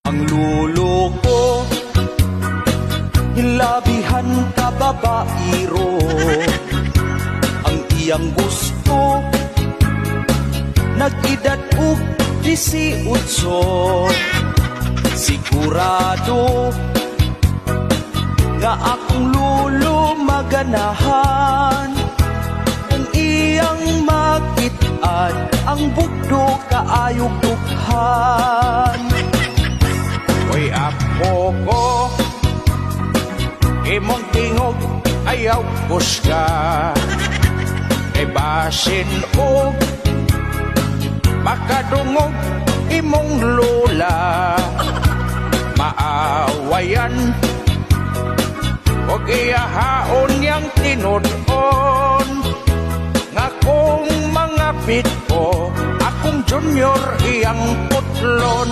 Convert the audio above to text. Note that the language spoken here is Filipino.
Ang lulo ko, hilabihan ka babairo. Ang iyang gusto, nag-edad og 18. Sigurado nga akong lulo maganahan. Kung iyang makit-an, ang bugdo kaayog dughan. Uy, apo ko, imong tingog ayaw kusga. Kay basin o makadungog imong lola. Maawayan og iyahaon niyang tinudon. Nga kung mga pit ko, akong junior iyang putlon.